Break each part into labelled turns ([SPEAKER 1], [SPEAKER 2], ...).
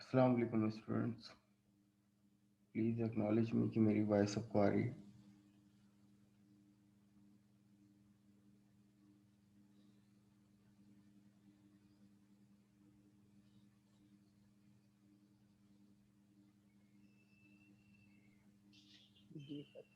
[SPEAKER 1] अस्सलाम वालेकुम students, please acknowledge मी कि मेरी वॉइस सबको आ रही है।
[SPEAKER 2] जी सर।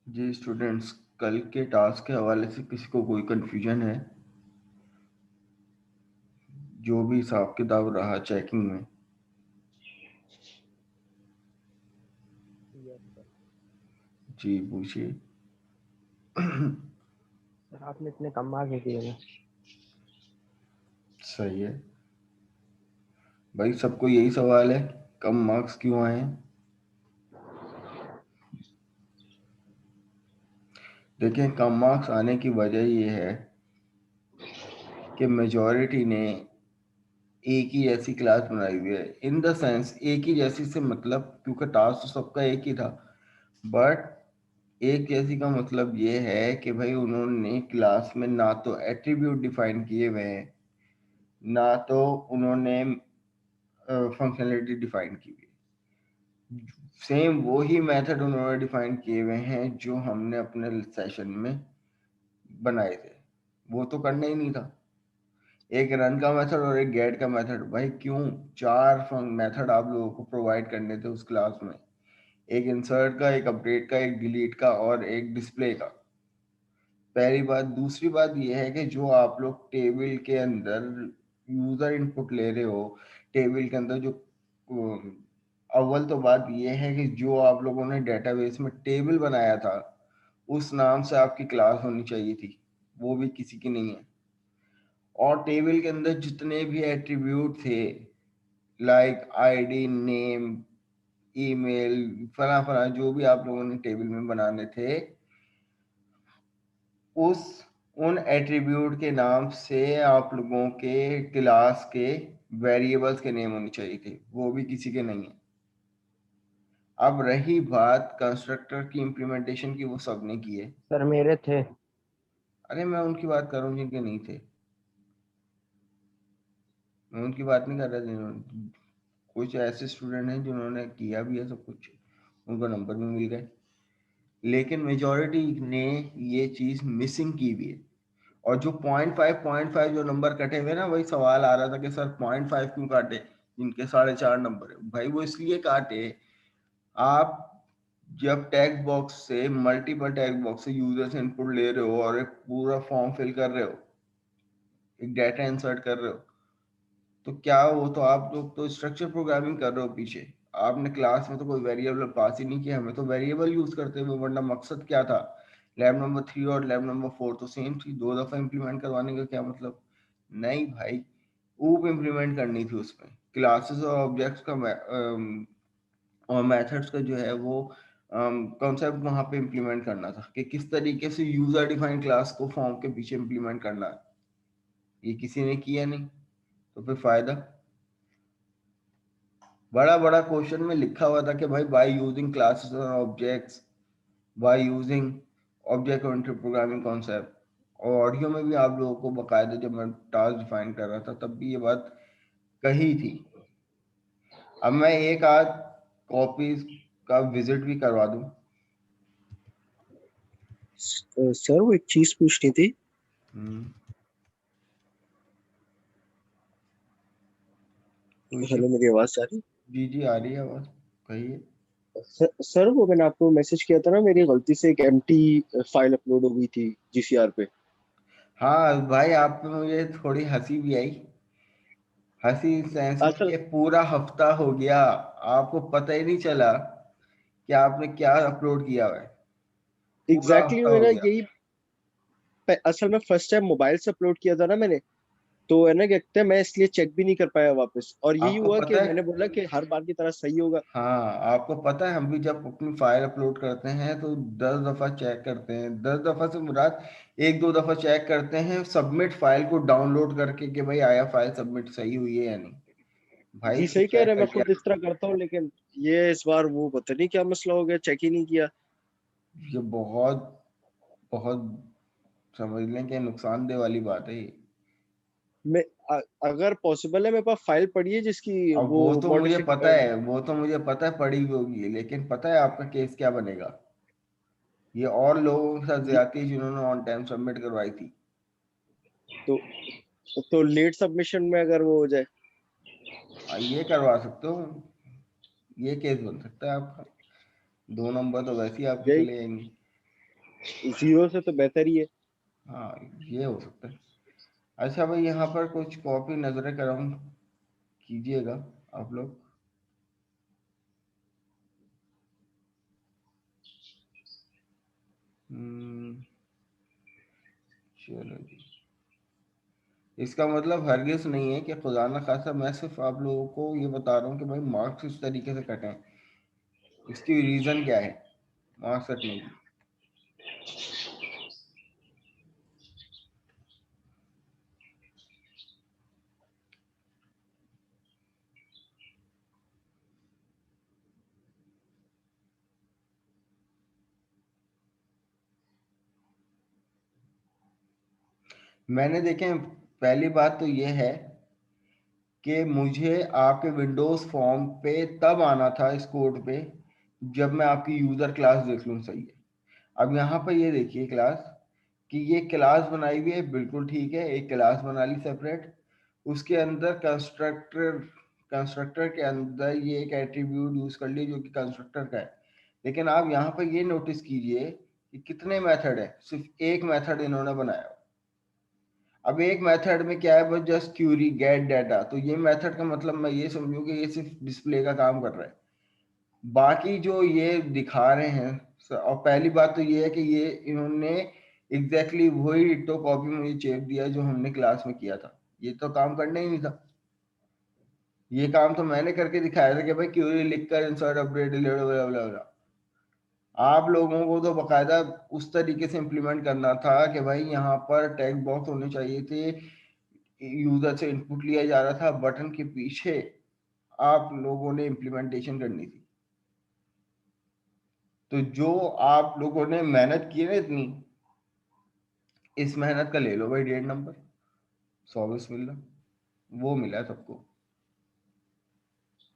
[SPEAKER 1] जी स्टूडेंट्स, कल के टास्क के हवाले से किसी को कोई कन्फ्यूजन है? जो भी हिसाब किताब रहा चेकिंग में।
[SPEAKER 2] Yes sir.
[SPEAKER 1] जी पूछिए।
[SPEAKER 2] सर आपने इतने कम मार्क्स दिए हैं।
[SPEAKER 1] सही है भाई, सबको यही सवाल है, कम मार्क्स क्यों आए हैं? देखिए, कम मार्क्स आने की वजह ये है कि मेजॉरिटी ने एक ही जैसी क्लास बनाई हुई है। इन द सेंस, एक ही जैसी से मतलब, क्योंकि टास्क तो सबका एक ही था, बट एक जैसी का मतलब ये है कि भाई उन्होंने क्लास में ना तो एट्रीब्यूट डिफाइन किए हुए हैं, ना तो उन्होंने फंक्शनलिटी डिफाइन की हुई है। सेम वही मेथड उन्होंने डिफाइन किए हुए हैं जो हमने अपने सेशन में बनाए थे। वो तो करना ही नहीं था। एक रन का मेथड और एक गेट का मेथड, भाई क्यों? चार मेथड आप लोगों को प्रोवाइड करने थे उस क्लास में। एक इंसर्ट का, एक अपडेट का, एक डिलीट का और एक डिस्प्ले का। पहली बात। दूसरी बात यह है कि जो आप लोग टेबल के अंदर यूजर इनपुट ले रहे हो, टेबल के अंदर जो अव्वल तो बात यह है कि जो आप लोगों ने डेटाबेस में टेबल बनाया था, उस नाम से आपकी क्लास होनी चाहिए थी। वो भी किसी की नहीं है। और टेबल के अंदर जितने भी एट्रीब्यूट थे, लाइक आईडी, नेम, ईमेल, फला फला, जो भी आप लोगों ने टेबल में बनाने थे, उस उन एट्रीब्यूट के नाम से आप लोगों के क्लास के वेरिएबल्स के नेम होने चाहिए थे। वो भी किसी के नहीं है। अब रही बात कंस्ट्रक्टर की इम्प्लीमेंटेशन की, वो सबने की है।
[SPEAKER 2] सर मेरे थे।
[SPEAKER 1] अरे मैं उनकी बात कर रहा हूँ जिनके नहीं थे। मैं उनकी बात नहीं कर रहा जिन्होंने, कुछ ऐसे स्टूडेंट हैं जिन्होंने किया भी है सब कुछ, उनको नंबर भी मिल गए, लेकिन मेजॉरिटी ने ये चीज़ मिसिंग की हुई है। और जो पॉइंट फाइव जो नंबर कटे हुए ना, वही सवाल आ रहा था कि सर 0.5 क्यों काटे, जिनके 4.5 नंबर है। भाई वो इसलिए काटे, आप जब टैग बॉक्स से, मल्टीपल टैग बॉक्स से यूजर से इनपुट ले रहे हो और एक पूरा फॉर्म फिल कर रहे हो, एक डाटा इंसर्ट कर रहे हो, तो क्या वो तो आप लोग तो स्ट्रक्चर प्रोग्रामिंग कर रहे हो पीछे। आपने क्लास में तो कोई वेरिएबल पास ही नहीं किया। हमें तो वेरिएबल यूज करते हुए, वरना मकसद क्या था? लैब नंबर 3 और लैब नंबर 4 तो सेम थी, दो दफा इम्प्लीमेंट करवाने का क्या मतलब? नहीं भाई, ऊप इम्प्लीमेंट करनी थी उसमें। क्लासेस और ऑब्जेक्ट्स का और मेथड्स का जो है वो कॉन्सेप्ट वहां पे इम्प्लीमेंट करना था कि किस तरीके से यूजर डिफाइंड क्लास को फॉर्म के पीछे इम्प्लीमेंट करना है। ये किसी ने किया नहीं, तो फिर फायदा? बड़ा बड़ा क्वेश्चन में लिखा हुआ था कि भाई बाय यूजिंग क्लासेस और objects, by using object oriented programming concept. और ऑडियो में भी आप लोगों को बकायदा, जब मैं टास्क डिफाइन कर रहा था तब भी ये बात कही थी। अब मैं एक आध कॉपीज का विजिट भी करवा दूं।
[SPEAKER 3] सर वो एक चीज पूछनी थी।
[SPEAKER 1] हम्म, पूछिए।
[SPEAKER 3] हेलो, मेरी आवाज आ रही?
[SPEAKER 1] जी जी, आ रही है आवाज, कहिए।
[SPEAKER 3] सर वो मैंने आपको मैसेज किया था ना, मेरी गलती से एक एम्प्टी फाइल अपलोड हो गई थी जीसीआर पे।
[SPEAKER 1] हाँ भाई, आप पे मुझे थोड़ी हंसी भी आई। हंसी सेंस में
[SPEAKER 3] असल
[SPEAKER 1] कि पूरा हफ्ता हो गया, आपको पता ही नहीं चला कि आपने क्या अपलोड किया हुआ है। पूरा
[SPEAKER 3] एग्जैक्टली
[SPEAKER 1] हफ्ता हो
[SPEAKER 3] मेरा
[SPEAKER 1] गया।
[SPEAKER 3] यही असल में फर्स्ट टाइम मोबाइल से अपलोड किया था ना मैंने, तो है ना क्या कहते हैं, मैं इसलिए चेक भी नहीं कर पाया वापस, और यही
[SPEAKER 1] आपको
[SPEAKER 3] हुआ कि
[SPEAKER 1] पता है,
[SPEAKER 3] मैंने बोला कि हर बार की तरह सही होगा।
[SPEAKER 1] हाँ आपको पता है, हम भी जब अपनी फाइल अपलोड करते हैं तो 10 दफा चेक करते हैं। 10 दफा से मुराद एक दो दफा चेक करते हैं सबमिट फाइल को डाउनलोड करके कि भाई आया फाइल सबमिट सही हुई है या नहीं। भाई
[SPEAKER 3] जी
[SPEAKER 1] तो
[SPEAKER 3] सही कह
[SPEAKER 1] चेक
[SPEAKER 3] रहे हैं, मैं
[SPEAKER 1] करके
[SPEAKER 3] खुद इस तरह करता हूँ, लेकिन ये इस बार वो पता नहीं क्या मसला हो गया, चेक ही नहीं किया।
[SPEAKER 1] ये बहुत बहुत समझ लें कि नुकसानदेह वाली बात है ये।
[SPEAKER 3] मैं अगर पॉसिबल है मेरे पास फाइल पड़ी है जिसकी
[SPEAKER 1] अब
[SPEAKER 3] वो
[SPEAKER 1] वो तो मुझे
[SPEAKER 3] मॉडिफिक
[SPEAKER 1] पता है, वो तो मुझे पता है पड़ी हुई होगी, लेकिन पता है आपका केस क्या बनेगा? ये और लोगों के साथ ज्यादती है जिन्होंने ऑन टाइम सबमिट करवाई थी।
[SPEAKER 3] तो लेट सबमिशन में अगर वो हो जाए।
[SPEAKER 1] ये करवा सकते हो, ये केस बन सकता है आपका। 2 नंबर तो वैसे ही आपके
[SPEAKER 3] यही
[SPEAKER 1] चले जाएंगे।
[SPEAKER 3] जीरो से तो बेहतर ही है।
[SPEAKER 1] हाँ, ये हो सकता है। अच्छा भाई, यहाँ पर कुछ कॉपी नजर करम कीजिएगा आप लोग। हम्म, चलो जी। इसका मतलब हरगिज नहीं है कि खुदा न खासा, मैं सिर्फ आप लोगों को ये बता रहा हूँ कि भाई मार्क्स इस तरीके से कटें। इसकी रीजन क्या है मार्क्स कटने की? मैंने देखें, पहली बात तो ये है कि मुझे आपके विंडोज फॉर्म पे तब आना था इस कोड पे जब मैं आपकी यूजर क्लास देख लूँ, सही है। अब यहाँ पर ये देखिए क्लास, कि ये क्लास बनाई हुई है, बिल्कुल ठीक है, एक क्लास बना ली सेपरेट। उसके अंदर कंस्ट्रक्टर, कंस्ट्रक्टर के अंदर ये एक एट्रीब्यूट यूज कर लिया जो कि कंस्ट्रक्टर का है। लेकिन आप यहाँ पर ये नोटिस कीजिए कि कितने मेथड है, सिर्फ एक मेथड इन्होंने बनाया। अब एक मेथड में क्या है, बस जस्ट क्यूरी गेट डाटा, तो ये मेथड का मतलब मैं ये समझूं कि ये सिर्फ डिस्प्ले का काम कर रहा है। बाकी जो ये दिखा रहे हैं और पहली बात तो ये है कि ये इन्होंने एग्जैक्टली वही डिट्टो कॉपी मुझे चेप दिया जो हमने क्लास में किया था। ये तो काम करना ही नहीं था। ये काम तो मैंने करके दिखाया था कि भाई क्यूरी लिख कर इंसर्ट अपडेट डिलीट बला बला बला। आप लोगों को तो बकायदा उस तरीके से इम्प्लीमेंट करना था कि भाई यहाँ पर टेक्स्ट बॉक्स होने चाहिए थे, यूजर से इनपुट लिया जा रहा था, बटन के पीछे आप लोगों ने इम्प्लीमेंटेशन करनी थी। तो जो आप लोगों ने मेहनत की है ना इतनी, इस मेहनत का ले लो भाई 1.5 नंबर, 100 बिस्मिल्लाह, वो मिला है सबको।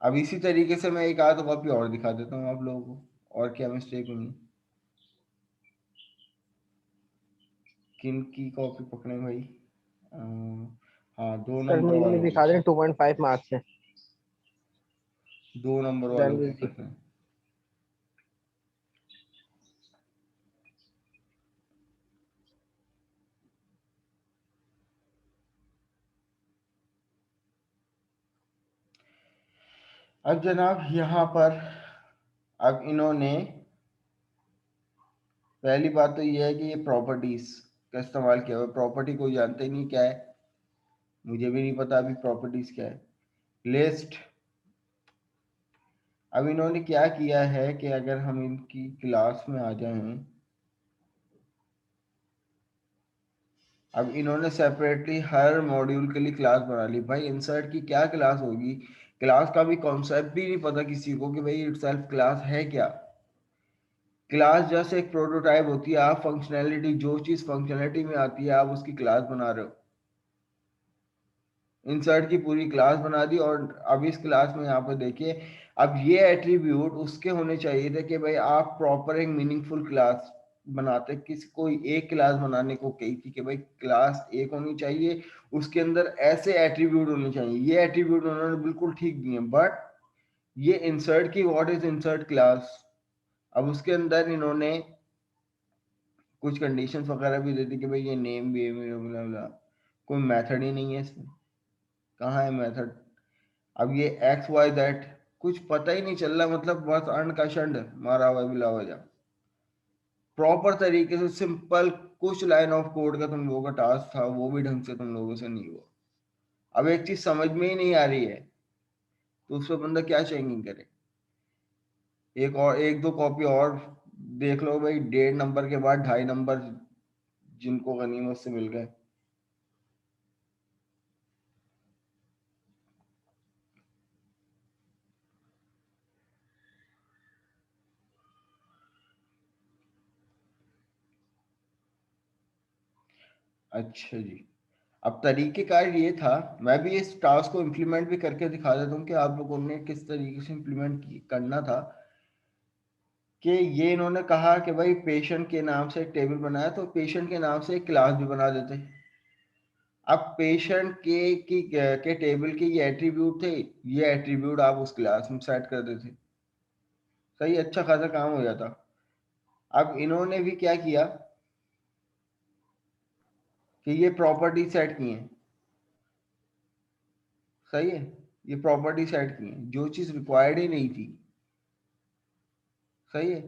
[SPEAKER 1] अब इसी तरीके से मैं एक आध कॉपी और दिखा देता हूँ आप लोगों को, और क्या मिस्टेक हुई है, किन की कॉपी पकड़े भाई। हाँ, दो
[SPEAKER 2] सर
[SPEAKER 1] नंबर
[SPEAKER 2] मेरे में
[SPEAKER 1] वालों की।
[SPEAKER 2] दिखा रहे हैं 2.5 मार्क्स है।
[SPEAKER 1] 2 नंबर वालों की
[SPEAKER 2] रणवीर जी।
[SPEAKER 1] करते हैं। अब जनाब यहाँ पर, अब इन्होंने, पहली बात तो ये है कि ये प्रॉपर्टीज का इस्तेमाल किया हुआ। प्रॉपर्टी कोई जानते ही नहीं क्या है, मुझे भी नहीं पता अभी प्रॉपर्टीज क्या है। लिस्ट, अब इन्होंने क्या किया है कि अगर हम इनकी क्लास में आ जाएं, अब इन्होंने सेपरेटली हर मॉड्यूल के लिए क्लास बना ली। भाई इंसर्ट की क्या क्लास होगी? क्लास का भी कॉन्सेप्ट भी नहीं पता किसी को कि भाई इटसेल्फ क्लास है क्या। क्लास जैसे एक प्रोटोटाइप होती है, आप फंक्शनैलिटी, जो चीज फंक्शनैलिटी में आती है आप उसकी क्लास बना रहे हो। इंसर्ट की पूरी क्लास बना दी, और अब इस क्लास में यहाँ पर देखिए, अब ये एट्रीब्यूट उसके होने चाहिए थे कि भाई आप प्रॉपर एक मीनिंगफुल क्लास बनाते। किसी कोई एक क्लास बनाने को कही थी कि भाई क्लास एक होनी चाहिए, उसके अंदर ऐसे एट्रीब्यूट होने चाहिए। ये एट्रीब्यूट उन्होंने बिल्कुल ठीक दिए, बट ये इंसर्ट की, व्हाट इज इंसर्ट क्लास, अब उसके अंदर इन्होंने कुछ कंडीशंस वगैरह भी देती कि भाई ये नेम भी बला बला, कोई मेथड ही नहीं है इसमें, कहाँ है मेथड। अब ये एक्स वाई दैट कुछ पता ही नहीं चल रहा, मतलब बस अंड का शंड मारा हुआ है बिला वजह। प्रॉपर तरीके से सिंपल कुछ लाइन ऑफ कोड का तुम लोगों का टास्क था, वो भी ढंग से तुम लोगों से नहीं हुआ। अब एक चीज समझ में ही नहीं आ रही है तो उस पर बंदा क्या चेकिंग करे। एक और एक दो कॉपी और देख लो भाई, 1.5 नंबर के बाद 2.5 नंबर जिनको गनीमत से मिल गए। अच्छा जी, अब तरीकेकार ये था, मैं भी इस टास्क को इम्प्लीमेंट भी करके दिखा देता हूँ कि आप लोगों ने किस तरीके से इम्प्लीमेंट करना था। कि ये इन्होंने कहा कि भाई पेशेंट के नाम से एक टेबल बनाया, तो पेशेंट के नाम से एक क्लास भी बना देते। अब पेशेंट के टेबल के ये एट्रीब्यूट थे, ये एट्रीब्यूट आप उस क्लास में सेट कर देते, सही अच्छा खासा काम हो जाता। अब इन्होंने भी क्या किया कि ये प्रॉपर्टी सेट की है, सही है, ये प्रॉपर्टी सेट की है जो चीज रिक्वायर्ड ही नहीं थी, सही है,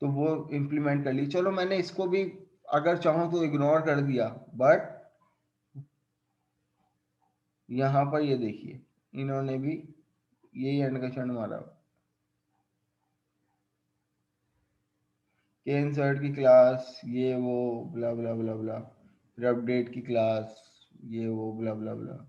[SPEAKER 1] तो वो इम्प्लीमेंट कर ली। चलो मैंने इसको भी अगर चाहूँ तो इग्नोर कर दिया, बट यहाँ पर ये देखिए इन्होंने भी यही एंड का क्षण मारा कि इंसर्ट की क्लास ये वो ब्ला ब्ला ब्ला ब्ला, फिर अपडेट की क्लास ये वो ब्ला ब्ला ब्ला।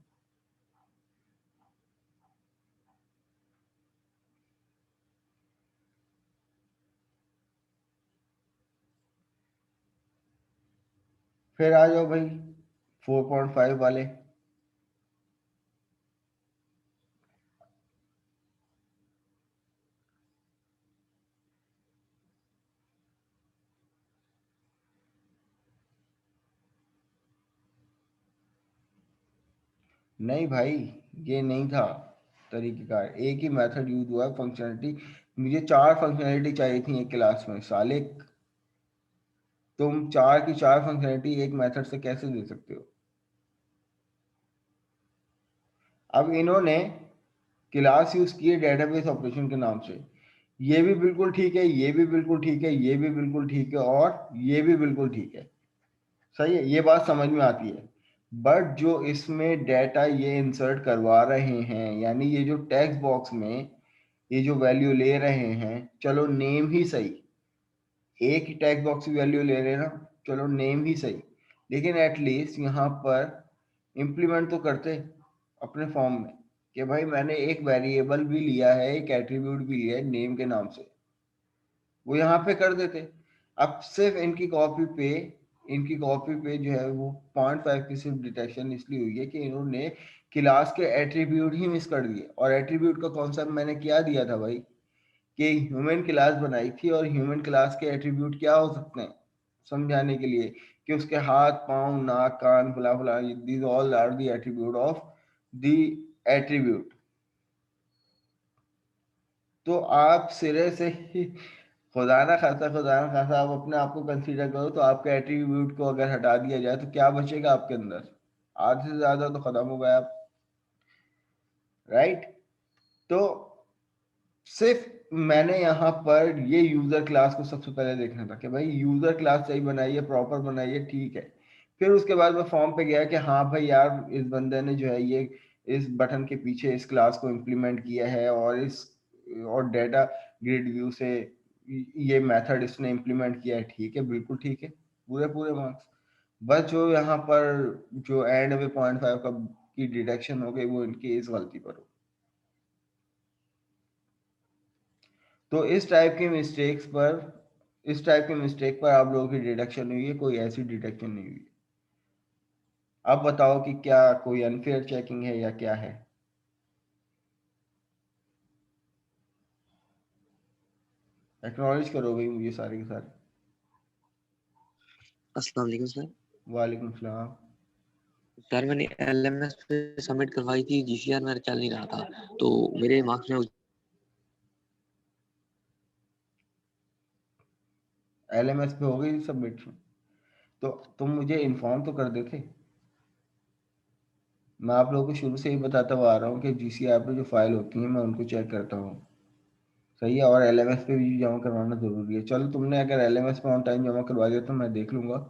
[SPEAKER 1] फिर आ जाओ भाई 4.5 वाले, नहीं भाई ये नहीं था तरीकेकार, एक ही मेथड यूज हुआ है फंक्शनलिटी। मुझे 4 फंक्शनलिटी चाहिए थी एक क्लास में, साले तुम 4 की 4 फंक्शनलिटी एक मेथड से कैसे दे सकते हो। अब इन्होंने क्लास यूज की है डेटाबेस ऑपरेशन के नाम से, ये भी बिल्कुल ठीक है, ये भी बिल्कुल ठीक है, ये भी बिल्कुल ठीक है, और ये भी बिल्कुल ठीक है, सही है, ये बात समझ में आती है। बट जो इसमें डेटा ये इंसर्ट करवा रहे हैं, यानी ये जो टेक्स्ट बॉक्स में ये जो वैल्यू ले रहे हैं, चलो नेम ही सही, एक ही टेक्स्ट बॉक्स की वैल्यू ले रहे हैं ना, चलो नेम ही सही, लेकिन एटलीस्ट यहाँ पर इम्प्लीमेंट तो करते अपने फॉर्म में कि भाई मैंने एक वेरिएबल भी लिया है, एक एट्रीब्यूट भी लिया है नेम के नाम से, वो यहाँ पे कर देते। अब सिर्फ इनकी कॉपी पे जो है वो 0.5 की सिर्फ डिटेक्शन इसलिए हुई है कि इन्होंने क्लास के एट्रीब्यूट ही मिस कर दिए। और एट्रीब्यूट का कॉन्सेप्ट मैंने क्या दिया था भाई, कि ह्यूमन क्लास बनाई थी, और ह्यूमन क्लास के एट्रीब्यूट क्या हो सकते हैं समझाने के लिए, कि उसके हाथ पाँव नाक कान फला फला, these all are the attribute of the attribute. तो आप सिरे से ही खुदा ना खासा आप अपने आप को कंसीडर करो, तो आपके एट्रीब्यूट को अगर हटा दिया जाए तो क्या बचेगा आपके अंदर, आधे से ज्यादा तो खत्म हो गया आप, राइट। तो सिर्फ मैंने यहाँ पर ये यूजर क्लास को सबसे पहले देखना था कि भाई यूजर क्लास सही बनाइए, प्रॉपर बनाइए, ठीक है। फिर उसके बाद मैं फॉर्म पे गया कि हाँ भाई यार इस बंदे ने जो है ये इस बटन के पीछे इस क्लास को इम्प्लीमेंट किया है, और डेटा ग्रिड व्यू से ये मेथड इसने इम्प्लीमेंट किया है, ठीक है, बिल्कुल ठीक है, पूरे पूरे मार्क्स। बस जो यहाँ पर जो एंड में 0.5 का की डिडक्शन हो गई वो इनकी इस गलती पर हो। तो इस टाइप की मिस्टेक पर आप लोगों की डिडक्शन हुई है, कोई ऐसी डिडक्शन नहीं हुई है। अब बताओ कि क्या कोई अनफेयर चेकिंग है या क्या है। एक्नॉलेज करो भाई मुझे सारे के सारे।
[SPEAKER 4] अस्सलाम वालेकुम सर।
[SPEAKER 1] वालेकुम सलाम।
[SPEAKER 4] सर मैंने एलएमएस पे सबमिट करवाई थी, जीसीआर मेरा चल नहीं रहा था, तो मेरे मार्क्स में
[SPEAKER 1] LMS पे हो गई सबमिशन, तो तुम मुझे इन्फॉर्म तो कर देते। मैं आप लोगों को शुरू से ही बताता हुआ आ रहा हूँ कि GCR पे जो फाइल होती है मैं उनको चेक करता हूँ, सही है, और LMS पे भी जमा करवाना जरूरी है। चलो तुमने अगर LMS पे ऑन टाइम जमा करवा दिया तो मैं देख लूंगा,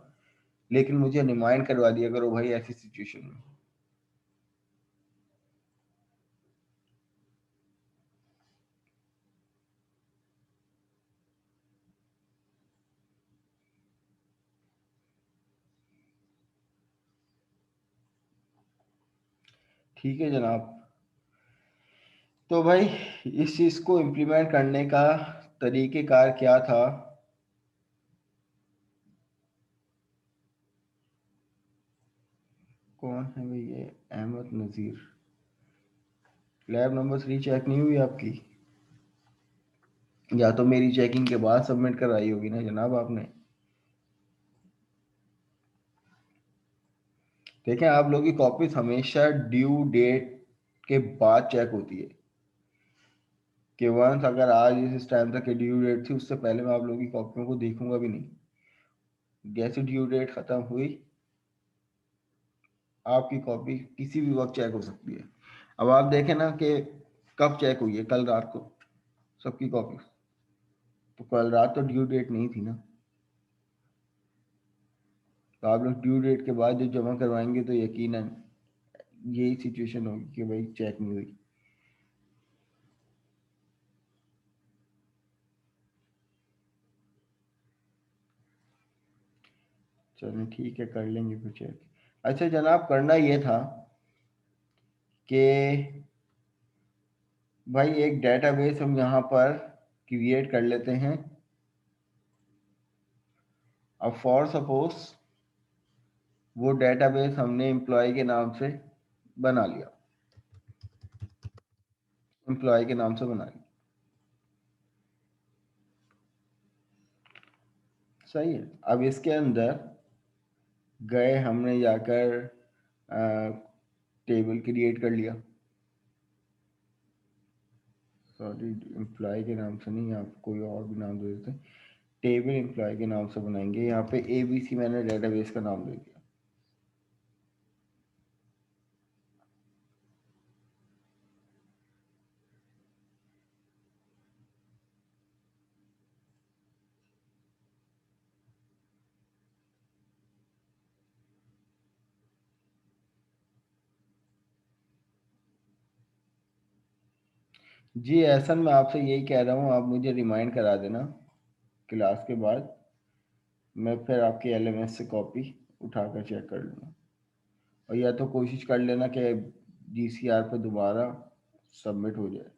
[SPEAKER 1] लेकिन मुझे रिमाइंड करवा दिया करो भाई ऐसी सिचुएशन में। ठीक है जनाब। तो भाई इस चीज को इम्प्लीमेंट करने का तरीकेकार क्या था? कौन है भाई ये? अहमद नजीर। लैब नंबर 3 चेक नहीं हुई आपकी, या तो मेरी चेकिंग के बाद सबमिट करवाई होगी ना जनाब आपने। देखें, आप लोगों की कॉपीज हमेशा ड्यू डेट के बाद चेक होती है, कि वंस अगर आज इस टाइम तक ड्यू डेट थी उससे पहले मैं आप लोगों की कॉपियों को देखूंगा भी नहीं। जैसे ड्यू डेट खत्म हुई आपकी कॉपी किसी भी वक्त चेक हो सकती है। अब आप देखें ना कि कब चेक हुई है, कल रात को सबकी कॉपी, तो कल रात तो ड्यू डेट नहीं थी ना। तो आप लोग ड्यू डेट के बाद जब जमा करवाएंगे तो यकीनन यही सिचुएशन होगी कि भाई चेक नहीं हुई। चलो ठीक है, कर लेंगे फिर चेक। अच्छा जनाब, करना ये था कि भाई एक डेटाबेस हम यहाँ पर क्रिएट कर लेते हैं। अब फॉर सपोज वो डेटाबेस हमने एम्प्लॉय के नाम से बना लिया, एम्प्लॉय के नाम से बना लिया, सही है। अब इसके अंदर गए, हमने जाकर टेबल क्रिएट कर लिया, सॉरी एम्प्लॉय के नाम से नहीं, आप कोई और भी नाम दे देते हैं। टेबल एम्प्लॉय के नाम से बनाएंगे। यहाँ पे ABC मैंने डेटाबेस का नाम दे दिया। जी एहसन, मैं आपसे यही कह रहा हूँ, आप मुझे रिमाइंड करा देना क्लास के बाद, मैं फिर आपकी LMS से कॉपी उठाकर चेक कर लूँगा। और या तो कोशिश कर लेना कि GCR पे दोबारा सबमिट हो जाए।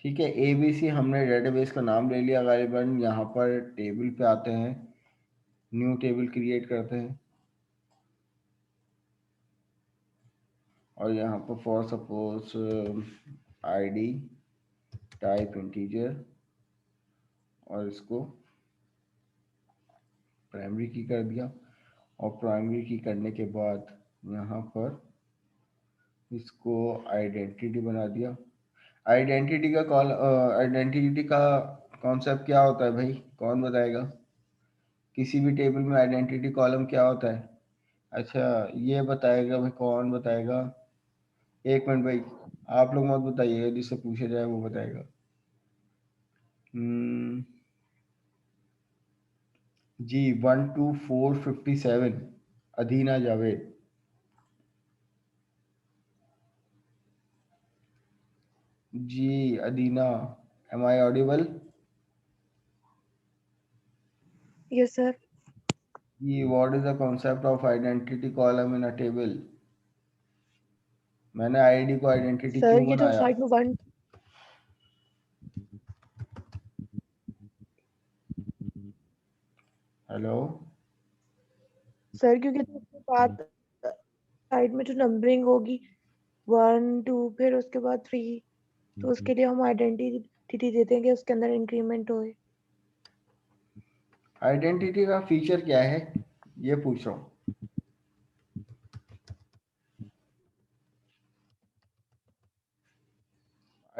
[SPEAKER 1] ठीक है, ABC हमने डेटाबेस का नाम ले लिया गालिबन। यहाँ पर टेबल पे आते हैं, न्यू टेबल क्रिएट करते हैं, और यहाँ पर for suppose ID type integer, और इसको प्राइमरी की कर दिया। और प्राइमरी की करने के बाद यहाँ पर इसको आइडेंटिटी बना दिया। आइडेंटिटी का आइडेंटिटी का कॉन्सेप्ट क्या होता है भाई, कौन बताएगा? किसी भी टेबल में आइडेंटिटी कॉलम क्या होता है? अच्छा ये बताएगा भाई, कौन बताएगा? एक मिनट भाई, आप लोग मत बताइएगा, जिससे पूछा जाए वो बताएगा। जी 12457, अदीना जावेद। जी Adina, am I audible?
[SPEAKER 5] Yes, sir.
[SPEAKER 1] जी what is the concept of identity column in a table? मैंने आईडी को आइडेंटिटी
[SPEAKER 5] सर
[SPEAKER 1] क्यों
[SPEAKER 5] ये जो
[SPEAKER 1] बनाया?
[SPEAKER 5] साइड में वन
[SPEAKER 1] हेलो।
[SPEAKER 5] सर, क्योंकि तो उसके बाद साइड में जो नंबरिंग होगी 1 2 फिर उसके बाद 3, तो उसके लिए हम आइडेंटिटी देते हैं कि उसके अंदर इंक्रीमेंट होए।
[SPEAKER 1] आइडेंटिटी का फीचर क्या है ये पूछ रहा हूँ।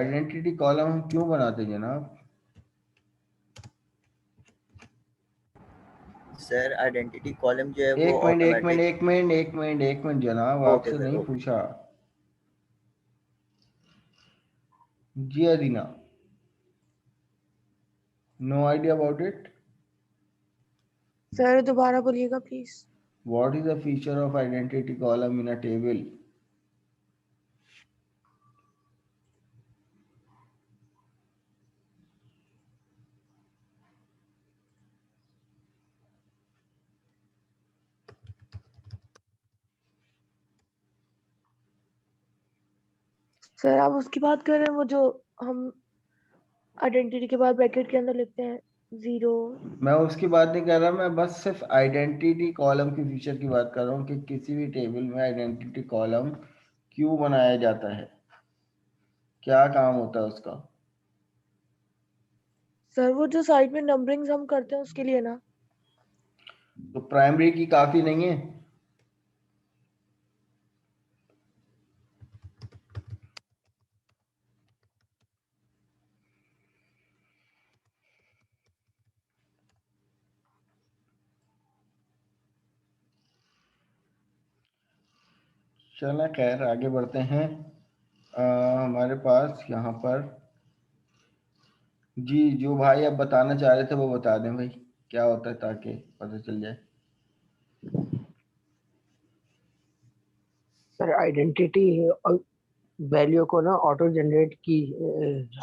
[SPEAKER 1] आइडेंटिटी कॉलम हम क्यों बनाते हैं जनाब?
[SPEAKER 6] सर आइडेंटिटी कॉलम जो है वो
[SPEAKER 1] एक मिनट
[SPEAKER 6] ऑटोमेटिक
[SPEAKER 1] जनाब,
[SPEAKER 6] ओके
[SPEAKER 1] आपसे
[SPEAKER 6] सर
[SPEAKER 1] नहीं
[SPEAKER 6] ओके
[SPEAKER 1] पूछा। जी Adina, no idea about it.
[SPEAKER 5] Sir दोबारा बोलिएगा please.
[SPEAKER 1] What is the feature of identity column in a table?
[SPEAKER 5] Sir आप उसकी बात कर रहे हैं, वो जो हम आइडेंटिटी के बाद ब्रैकेट के अंदर लिखते हैं 0।
[SPEAKER 1] मैं उसकी बात नहीं कर रहा, मैं बस सिर्फ आइडेंटिटी कॉलम के फीचर की बात कर रहा हूँ कि किसी भी टेबल में आइडेंटिटी कॉलम क्यों बनाया जाता है, क्या काम होता है उसका।
[SPEAKER 5] सर वो जो साइड में नंबरिंग्स हम करते हैं उसके लिए ना।
[SPEAKER 1] तो प्राइमरी की काफी नहीं है? चलें खैर आगे बढ़ते हैं। हमारे पास यहाँ पर जी जो भाई आप बताना चाह रहे थे वो बता दें भाई, क्या होता है ताकि पता चल जाए।
[SPEAKER 2] सर आइडेंटिटी वैल्यू को ना ऑटो जनरेट की,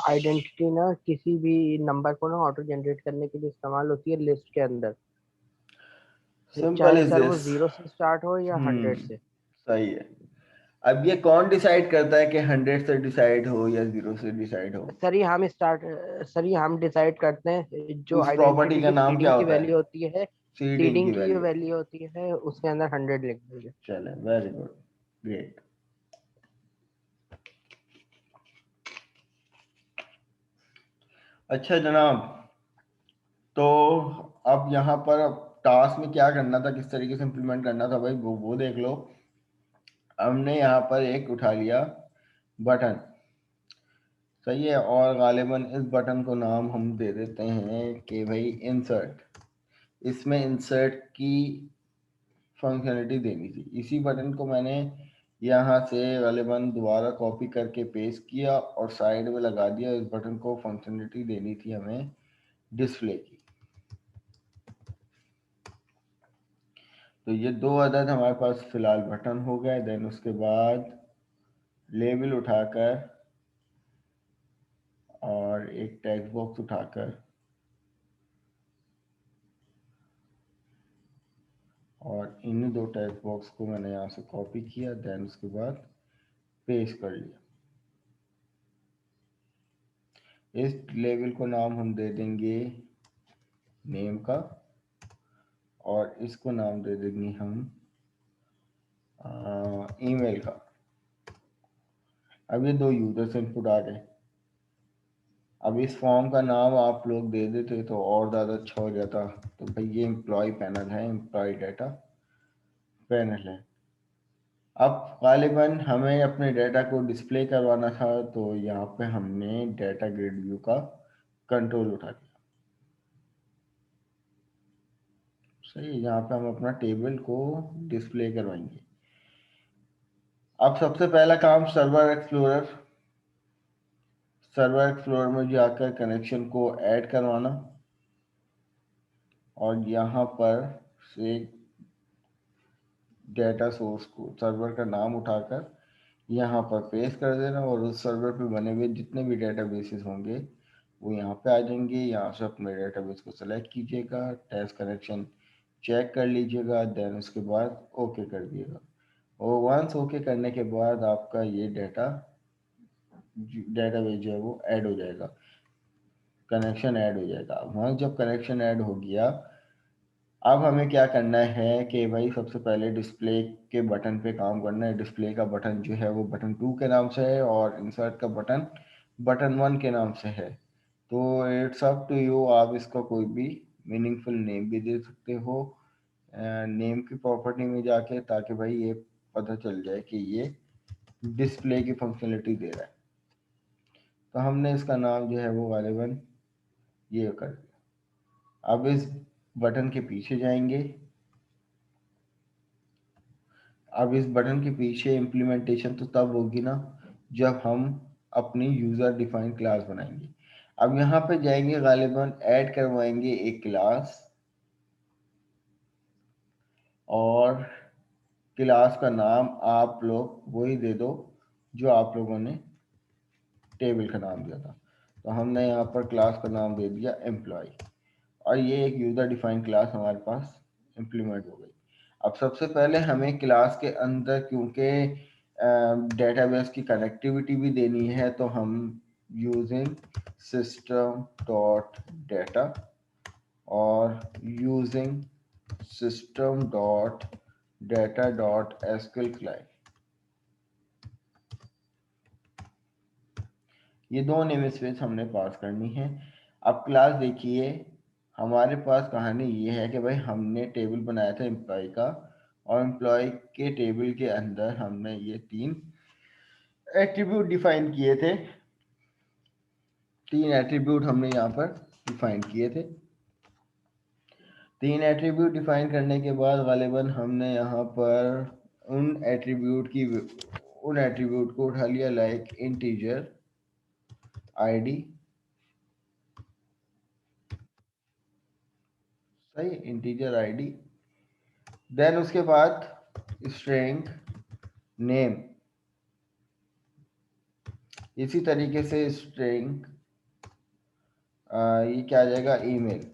[SPEAKER 2] आइडेंटिटी ना किसी भी नंबर को ना ऑटो जनरेट करने के लिए इस्तेमाल होती है लिस्ट के अंदर,
[SPEAKER 1] सिंपल
[SPEAKER 2] चाहे
[SPEAKER 1] इज
[SPEAKER 2] सर वो
[SPEAKER 1] दिस।
[SPEAKER 2] 0 से स्टार्ट हो या 100 से।
[SPEAKER 1] सही है। अब ये कौन डिसाइड करता है कि 100 से डिसाइड हो या 0 से डिसाइड हो?
[SPEAKER 2] सर ये हम डिसाइड करते हैं, जो
[SPEAKER 1] उस प्रॉपर्टी
[SPEAKER 2] आइडेंटिटी
[SPEAKER 1] का
[SPEAKER 2] की
[SPEAKER 1] नाम क्या
[SPEAKER 2] सीडिंग की
[SPEAKER 1] होता है?
[SPEAKER 2] वैल्यू होती है,
[SPEAKER 1] सीडिंग की
[SPEAKER 2] सीडिंग की जो
[SPEAKER 1] वैल्यू।
[SPEAKER 2] वैल्यू होती है उसके अंदर 100 लिख देंगे।
[SPEAKER 1] चले, वेरी गुड, ग्रेट। अच्छा जनाब, तो अब यहाँ पर अब टास्क में क्या करना था, किस तरीके से इम्प्लीमेंट करना था भाई, वो देख लो। हमने यहाँ पर एक उठा लिया बटन, सही है, और गालिबन इस बटन को नाम हम दे देते हैं कि भाई इंसर्ट। इसमें इंसर्ट की फंक्शनलिटी देनी थी। इसी बटन को मैंने यहाँ से गालिबन दोबारा कॉपी करके पेस्ट किया और साइड में लगा दिया। इस बटन को फंक्शनलिटी देनी थी हमें डिस्प्ले की। तो ये दो अदद हमारे पास फिलहाल बटन हो गए। देन उसके बाद लेबल उठाकर और एक टेक्स्ट बॉक्स उठाकर और इन दो टेक्स्ट बॉक्स को मैंने यहाँ से कॉपी किया। देन उसके बाद पेस्ट कर लिया। इस लेबल को नाम हम दे देंगे नेम का और इसको नाम दे देंगे हम ईमेल का। अब ये दो यूजर्स इनपुट आ गए। अब इस फॉर्म का नाम आप लोग दे देते तो और ज़्यादा अच्छा हो जाता। तो भाई ये एम्प्लॉय पैनल है, एम्प्लॉय डाटा पैनल है। अब गालिबन हमें अपने डाटा को डिस्प्ले करवाना था, तो यहाँ पे हमने डाटा ग्रिड व्यू का कंट्रोल उठा लिया। सही है, यहाँ पे हम अपना टेबल को डिस्प्ले करवाएंगे। अब सबसे पहला काम सर्वर एक्सप्लोरर में जाकर कनेक्शन को ऐड करवाना और यहाँ पर से डेटा सोर्स को सर्वर का नाम उठाकर यहाँ पर पेस्ट कर देना और उस सर्वर पे बने हुए जितने भी डेटाबेसेस होंगे वो यहाँ पे आ जाएंगे। यहाँ से अपने डेटाबेस को सेलेक्ट कीजिएगा, टेस्ट कनेक्शन चेक कर लीजिएगा, देन उसके बाद ओके कर दिएगा। और वंस ओके करने के बाद आपका ये डेटाबेस जो है वो ऐड हो जाएगा, कनेक्शन ऐड हो जाएगा। वहाँ जब कनेक्शन ऐड हो गया, अब हमें क्या करना है कि भाई सबसे पहले डिस्प्ले के बटन पे काम करना है। डिस्प्ले का बटन जो है वो बटन 2 के नाम से है और इंसर्ट का बटन बटन 1 के नाम से है। तो इट्स अप टू यू, आप इसका कोई भी मीनिंगफुल नेम भी दे सकते हो नेम की प्रॉपर्टी में जाके, ताकि भाई ये पता चल जाए कि ये डिस्प्ले की फंक्शनलिटी दे रहा है। तो हमने इसका नाम जो है वो गालिबन ये कर दिया। अब इस बटन के पीछे जाएंगे। अब इस बटन के पीछे इम्प्लीमेंटेशन तो तब होगी ना जब हम अपनी यूज़र डिफाइंड क्लास बनाएंगे। अब यहाँ पे जाएंगे, गालिबन ऐड करवाएंगे एक क्लास, और क्लास का नाम आप लोग वही दे दो जो आप लोगों ने टेबल का नाम दिया था। तो हमने यहाँ पर क्लास का नाम दे दिया एम्प्लॉय, और ये एक यूज़र डिफाइंड क्लास हमारे पास इम्प्लीमेंट हो गई। अब सबसे पहले हमें क्लास के अंदर, क्योंकि डेटाबेस की कनेक्टिविटी भी देनी है, तो हम यूजिंग सिस्टम डॉट डेटा और using system dot data dot SQL client, ये दो नेम स्पेस हमने पास करनी है। अब क्लास देखिए, हमारे पास कहानी ये है कि भाई हमने टेबल बनाया था एम्प्लॉय का, और एम्प्लॉय के टेबल के अंदर हमने ये 3 एट्रीब्यूट डिफाइन किए थे। 3 एट्रीब्यूट हमने यहाँ पर डिफाइन किए थे। 3 एट्रीब्यूट डिफाइन करने के बाद गालिबन हमने यहाँ पर उन एट्रीब्यूट को उठा लिया, लाइक इंटीजर आईडी, सही, इंटीजर आईडी। देन उसके बाद स्ट्रिंग नेम, इसी तरीके से स्ट्रिंग ये क्या आ जाएगा, ईमेल।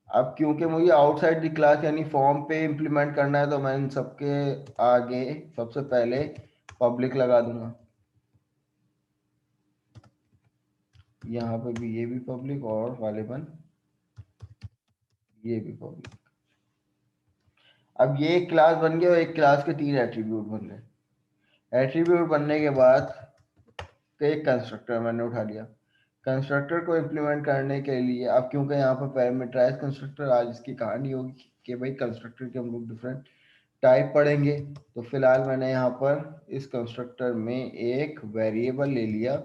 [SPEAKER 1] अब क्योंकि मुझे आउटसाइड द क्लास यानी फॉर्म पे इंप्लीमेंट करना है, तो मैं इन सबके आगे सबसे पहले पब्लिक लगा दूंगा। यहाँ पे भी ये भी पब्लिक, और गालिबन ये भी पब्लिक। अब ये एक क्लास बन गया और एक क्लास के 3 एट्रीब्यूट बन गए। एट्रीब्यूट बनने के बाद एक कंस्ट्रक्टर मैंने उठा लिया। कंस्ट्रक्टर को इम्प्लीमेंट करने के लिए, अब क्योंकि यहाँ पर पैरामीटराइज कंस्ट्रक्टर, आज इसकी कहानी होगी कि भाई कंस्ट्रक्टर के हम लोग डिफरेंट टाइप पढ़ेंगे, तो फिलहाल मैंने यहाँ पर इस कंस्ट्रक्टर में एक वेरिएबल ले लिया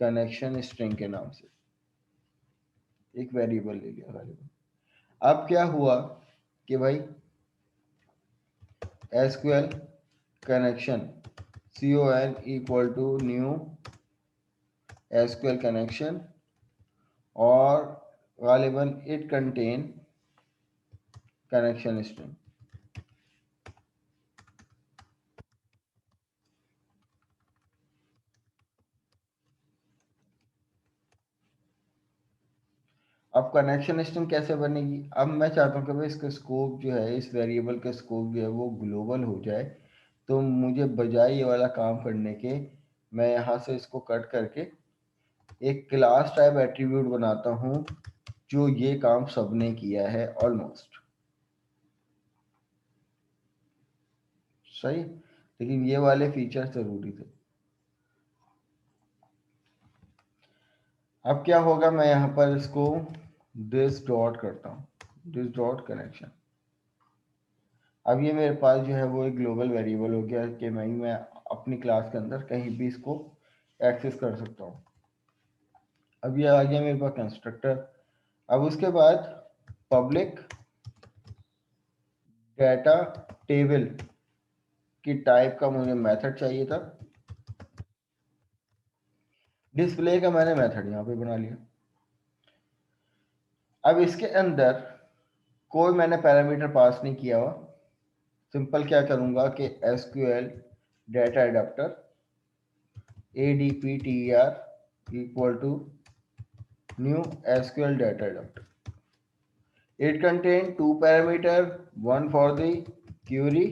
[SPEAKER 1] कनेक्शन स्ट्रिंग के नाम से, एक वेरिएबल ले लिया गालिबन। अब क्या हुआ कि भाई SQL connection con equal to new SQL connection, और गालिबन इट कंटेन कनेक्शन स्ट्रिंग। अब कनेक्शन स्ट्रिंग कैसे बनेगी? अब मैं चाहता हूँ कि भाई इसका स्कोप जो है, इस वेरिएबल का स्कोप जो है वो ग्लोबल हो जाए। तो मुझे बजाय ये वाला काम करने के, मैं यहाँ से इसको कट करके एक क्लास टाइप एट्रीब्यूट बनाता हूँ जो ये काम सबने किया है ऑलमोस्ट, सही, लेकिन ये वाले फीचर जरूरी थे। अब क्या होगा, मैं यहाँ पर इसको दिस डॉट करता हूँ, दिस डॉट कनेक्शन। अब ये मेरे पास जो है वो एक ग्लोबल वेरिएबल हो गया कि मैं अपनी क्लास के अंदर कहीं भी इसको एक्सेस कर सकता हूँ। अब ये आ गया मेरे पास कंस्ट्रक्टर। अब उसके बाद पब्लिक डेटा टेबल की टाइप का मुझे मेथड चाहिए था। डिस्प्ले का मैंने मेथड यहाँ पे बना लिया। अब इसके अंदर कोई मैंने पैरामीटर पास नहीं किया हुआ, सिंपल क्या करूँगा कि SQL data adapter ADPTER equal to new SQL data adapter. It contains 2 parameters, one for the query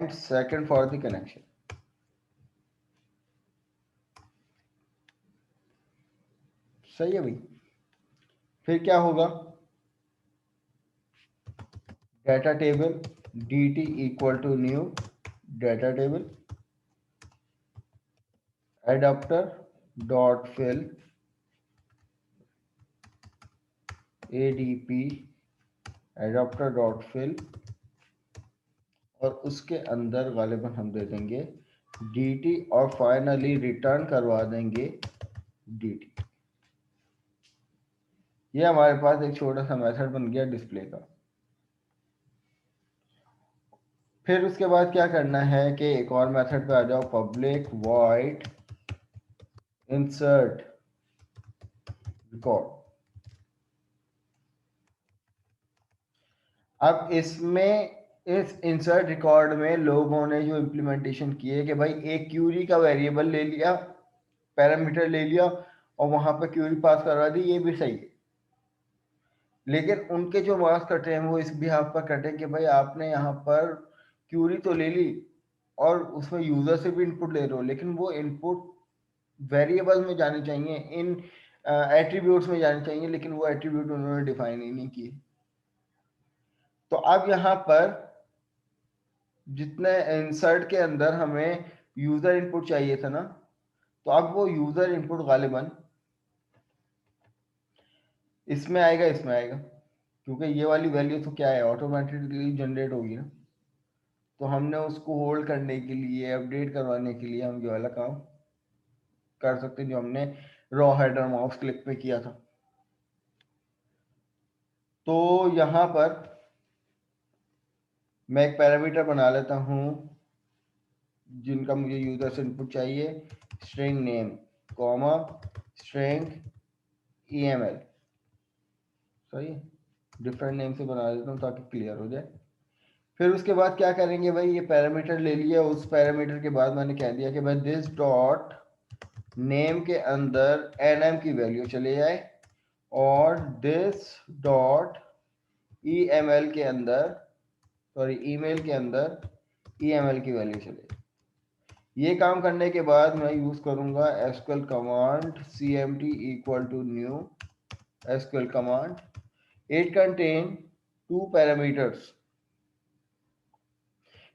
[SPEAKER 1] and second for the connection. सही है भाई। फिर क्या होगा, data table dt equal to new data table adapter dot fill ADP adapter dot fill, और उसके अंदर गालिबन हम दे देंगे dt और फाइनली रिटर्न करवा देंगे dt। ये हमारे पास एक छोटा सा मेथड बन गया डिस्प्ले का। फिर उसके बाद क्या करना है कि एक और मेथड पे आ जाओ, पब्लिक वॉइड इंसर्ट रिकॉर्ड। अब इसमें इस इंसर्ट रिकॉर्ड में लोगों ने जो इम्प्लीमेंटेशन की है कि भाई एक क्यूरी का वेरिएबल ले लिया, पैरामीटर ले लिया और वहां पर क्यूरी पास करवा दी, ये भी सही है। लेकिन उनके जो मार्क्स कटे हैं वो इस बिहाफ पर कटे कि भाई आपने यहाँ पर क्यूरी तो ले ली और उसमें यूजर से भी इनपुट ले रहे हो, लेकिन वो इनपुट वेरिएबल में जाने चाहिए, इन एट्रीब्यूट्स में जाने चाहिए, लेकिन वो एट्रीब्यूट उन्होंने डिफाइन ही नहीं किए। तो अब यहाँ पर जितने इंसर्ट के अंदर हमें यूजर इनपुट चाहिए था ना, तो अब वो यूजर इनपुट गालिबन इसमें आएगा, इसमें आएगा, क्योंकि ये वाली वैल्यू तो क्या है, ऑटोमेटिकली जनरेट होगी ना। तो हमने उसको होल्ड करने के लिए, अपडेट करवाने के लिए हम जो वाला काम कर सकते हैं जो हमने रॉ हेडर माउस क्लिक पे किया था। तो यहाँ पर मैं एक पैरामीटर बना लेता हूँ जिनका मुझे यूजर से इनपुट चाहिए, string name comma string EML। सही है, डिफरेंट नेम से बना देता हूँ ताकि क्लियर हो जाए। फिर उसके बाद क्या करेंगे भाई, ये पैरामीटर ले लिया, उस पैरामीटर के बाद मैंने कह दिया कि भाई दिस डॉट नेम के अंदर nm की वैल्यू चले जाए और दिस डॉट EML के अंदर, सॉरी ईमेल के अंदर EML की वैल्यू चले। ये काम करने के बाद मैं यूज करूंगा SQL command cmd equal to new SQL command। It contain two parameters.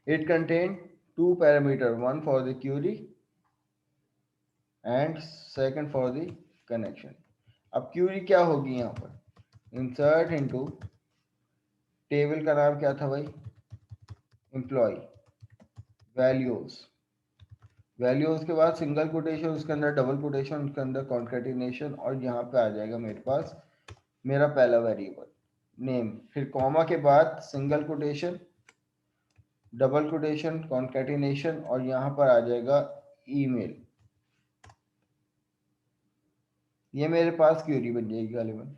[SPEAKER 1] It contain two parameter, one for the query and second for the connection। अब query क्या होगी यहाँ पर, insert into टेबल का नाम क्या था भाई, एम्प्लॉय वैल्यूज के बाद सिंगल कोटेशन, उसके अंदर डबल कोटेशन, उसके अंदर कॉन्केटिनेशन और यहाँ पे आ जाएगा मेरे पास मेरा पहला वेरिएबल नेम, फिर कॉमा के बाद single quotation, double quotation, concatenation और यहाँ पर आ जाएगा ईमेल। ये मेरे पास क्वेरी बन जाएगी गालिबन।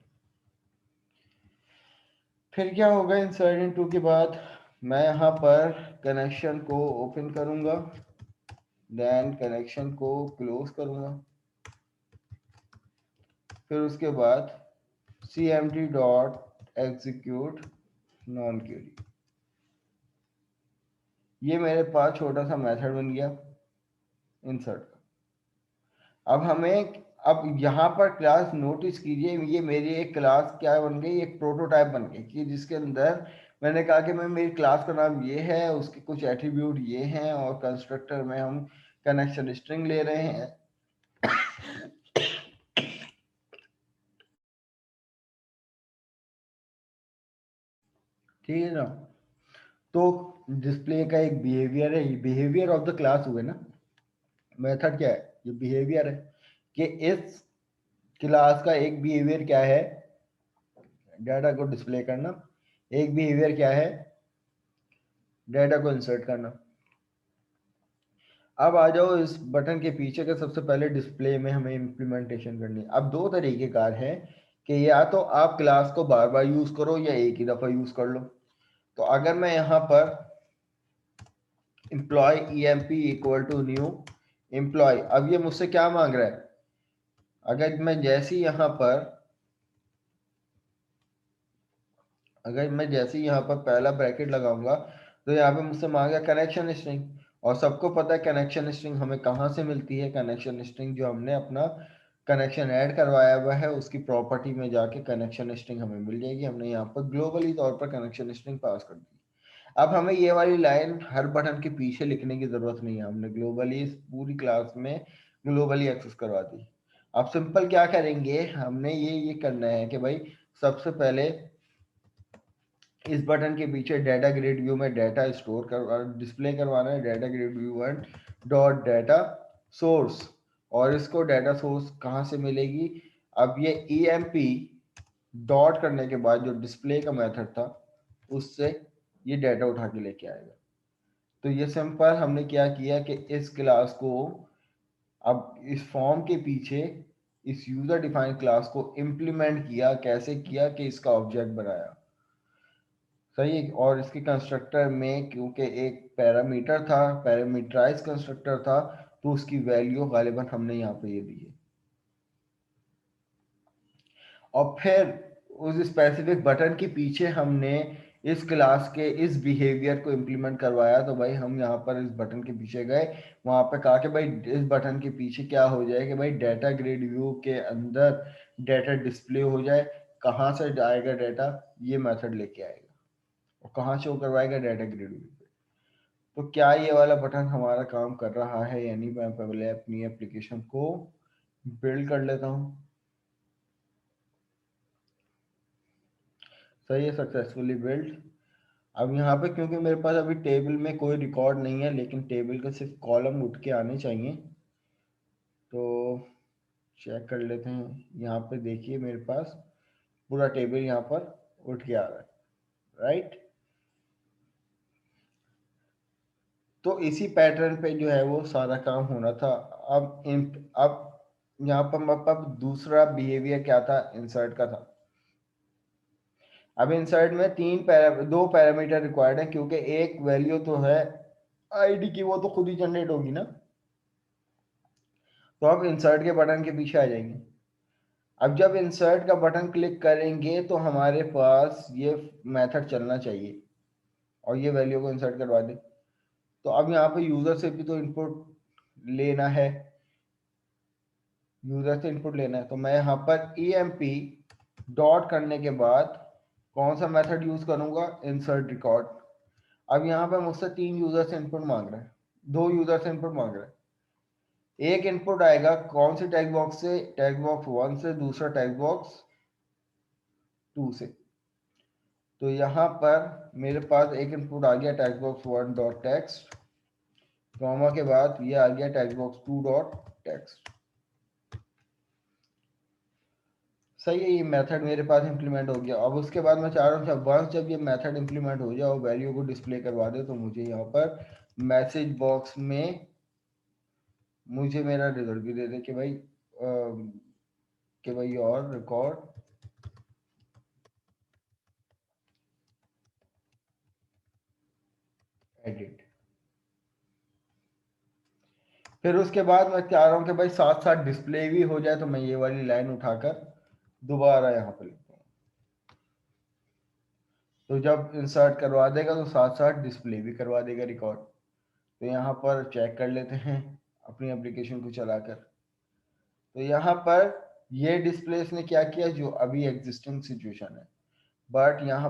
[SPEAKER 1] फिर क्या होगा, इंसर्ट इनटू के बाद मैं यहाँ पर कनेक्शन को ओपन करूंगा, देन कनेक्शन को क्लोज करूंगा, फिर उसके बाद cmd dot execute non query. ये मेरे पास छोटा सा मेथड बन गया इंसर्ट का। अब यहाँ पर क्लास नोटिस कीजिए, ये मेरी एक क्लास क्या बन गई, एक प्रोटोटाइप बन गई कि जिसके अंदर मैंने कहा कि मैं मेरी क्लास का नाम ये है, उसके कुछ एट्रीब्यूट ये हैं और कंस्ट्रक्टर में हम कनेक्शन स्ट्रिंग ले रहे हैं। ठीक है ना। तो डिस्प्ले का एक बिहेवियर है, बिहेवियर ऑफ द क्लास हुए ना, मेथड क्या है, ये बिहेवियर है कि इस क्लास का एक बिहेवियर क्या है, डाटा को डिस्प्ले करना, एक बिहेवियर क्या है, डाटा को इंसर्ट करना। अब आ जाओ इस बटन के पीछे के सबसे पहले डिस्प्ले में हमें इम्प्लीमेंटेशन करनी है। अब दो तरीके कार हैं कि या तो आप क्लास को बार बार यूज करो या एक ही दफा यूज कर लो। तो अगर मैं यहाँ पर employ emp equal to new employ, अब ये मुझसे क्या मांग रहा है, अगर मैं जैसे ही यहाँ पर पहला ब्रैकेट लगाऊंगा तो यहाँ पे मुझसे मांगा कनेक्शन स्ट्रिंग, और सबको पता है कनेक्शन स्ट्रिंग हमें कहाँ से मिलती है, कनेक्शन स्ट्रिंग जो हमने अपना कनेक्शन ऐड करवाया हुआ है उसकी प्रॉपर्टी में जाके कनेक्शन स्ट्रिंग हमें मिल जाएगी। हमने यहाँ पर ग्लोबली तौर पर कनेक्शन स्ट्रिंग पास कर दी। अब हमें ये वाली लाइन हर बटन के पीछे लिखने की जरूरत नहीं है, हमने ग्लोबली पूरी क्लास में ग्लोबली एक्सेस करवा दी। अब सिंपल क्या करेंगे, हमने ये करना है कि भाई सबसे पहले इस बटन के पीछे डाटा ग्रिड व्यू में डाटा स्टोर कर डिस्प्ले करवाना है, data grid view one dot data source. और इसको डाटा सोर्स कहाँ से मिलेगी? अब ये EMP डॉट करने के बाद जो डिस्प्ले का मेथड था उससे ये डाटा उठा के लेके आएगा। तो ये सिंपल हमने क्या किया कि इस क्लास को अब इस फॉर्म के पीछे इस यूजर डिफाइंड क्लास को इम्प्लीमेंट किया। कैसे किया कि इसका ऑब्जेक्ट बनाया, सही है। और इसके कंस्ट्रक्टर में क्योंकि एक पैरामीटर था, पैरामीटराइज कंस्ट्रक्टर था, तो उसकी वैल्यू गालिबन हमने यहाँ पे ये दी है। और फिर उस स्पेसिफिक बटन के पीछे हमने इस क्लास के इस बिहेवियर को इम्प्लीमेंट करवाया। तो भाई हम यहाँ पर इस बटन के पीछे गए, वहाँ पे कहा कि भाई इस बटन के पीछे क्या हो जाए कि भाई डाटा ग्रिड व्यू के अंदर डाटा डिस्प्ले हो जाए। कहाँ से आएगा डाटा? ये मेथड लेके आएगा। और कहाँ शो करवाएगा? डाटा ग्रिड व्यू पे। तो क्या ये वाला बटन हमारा काम कर रहा है? यानी मैं पहले अपनी एप्लीकेशन को बिल्ड कर लेता हूँ। सही है, सक्सेसफुली बिल्ड। अब यहाँ पे क्योंकि मेरे पास अभी टेबल में कोई रिकॉर्ड नहीं है, लेकिन टेबल के सिर्फ कॉलम उठ के आने चाहिए, तो चेक कर लेते हैं। यहाँ पे देखिए मेरे पास पूरा टेबल यहाँ पर उठ के आ रहा है, राइट। तो इसी पैटर्न पे जो है वो सारा काम होना था। अब यहाँ पर दूसरा बिहेवियर क्या था? इंसर्ट का था। अब इंसर्ट में दो पैरामीटर रिक्वायर्ड है, क्योंकि एक वैल्यू तो है आईडी की, वो तो खुद ही जनरेट होगी ना। तो अब इंसर्ट के बटन के पीछे आ जाएंगे। अब जब इंसर्ट का बटन क्लिक करेंगे तो हमारे पास ये मेथड चलना चाहिए और ये वैल्यू को इंसर्ट करवा दे। तो अब यहाँ पे यूजर से भी तो इनपुट लेना है, यूजर से इनपुट लेना है। तो मैं यहाँ पर EMP डॉट करने के बाद कौन सा मेथड यूज करूंगा? Insert record. अब यहाँ पे मुझसे 3 यूजर से इनपुट मांग रहा है, 2 यूजर से इनपुट मांग रहा है। एक इनपुट आएगा कौन से टैग बॉक्स से? टैग बॉक्स 1 से, दूसरा टैग बॉक्स 2 से। तो यहाँ पर मेरे पास एक इनपुट आ गया tag box 1 dot text, comma के बाद ये आ गया टैग बॉक्स 2 डॉट टेक्स्ट। सही है, ये मेथड मेरे पास इंप्लीमेंट हो गया। अब उसके बाद मैं चाह रहा हूँ वंस जब ये मेथड इंप्लीमेंट हो जाए, वैल्यू को डिस्प्ले करवा दे, तो मुझे यहाँ पर मैसेज बॉक्स में मुझे मेरा रिजल्ट भी दे दे कि भाई और रिकॉर्ड एडिट। फिर उसके बाद मैं चाह रहा हूँ कि भाई साथ साथ डिस्प्ले भी हो जाए, तो मैं ये वाली लाइन उठाकर दोबारा यहाँ पर लिखता हूँ। तो जब इंसर्ट करवा देगा तो साथ साथ डिस्प्ले भी करवा देगा रिकॉर्ड। तो यहाँ पर चेक कर लेते हैं अपनी एप्लीकेशन को चलाकर। तो यहाँ पर ये डिस्प्ले ने क्या किया? जो अभी एग्जिस्टिंग सिचुएशन है, बट यहाँ